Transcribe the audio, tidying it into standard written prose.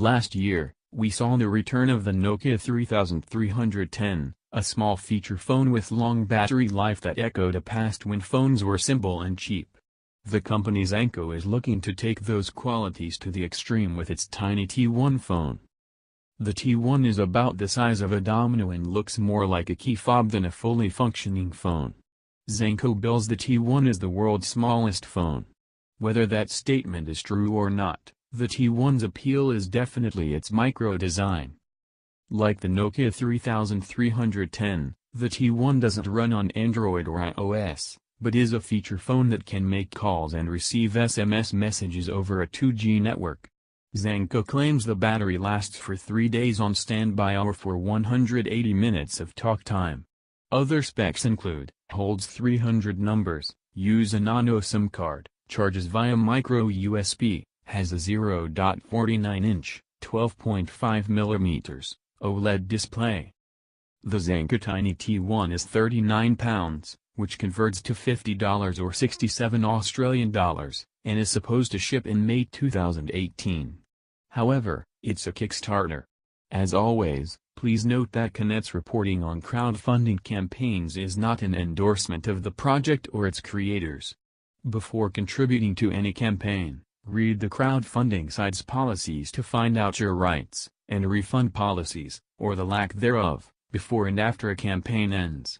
Last year, we saw the return of the Nokia 3310, a small feature phone with long battery life that echoed a past when phones were simple and cheap. The company Zanco is looking to take those qualities to the extreme with its tiny T1 phone. The T1 is about the size of a domino and looks more like a key fob than a fully functioning phone. Zanco bills the T1 as the world's smallest phone. Whether that statement is true or not, the T1's appeal is definitely its micro design. Like the Nokia 3310, the T1 doesn't run on Android or iOS, but is a feature phone that can make calls and receive SMS messages over a 2G network. Zanco claims the battery lasts for 3 days on standby or for 180 minutes of talk time. Other specs include, holds 300 numbers, use a nano SIM card, charges via micro USB, has a 0.49-inch, 12.5mm, OLED display. The Zanco Tiny T1 is £39, which converts to $50 or 67 Australian dollars, and is supposed to ship in May 2018. However, it's a Kickstarter. As always, please note that Connect's reporting on crowdfunding campaigns is not an endorsement of the project or its creators. Before contributing to any campaign, read the crowdfunding site's policies to find out your rights, and refund policies, or the lack thereof, before and after a campaign ends.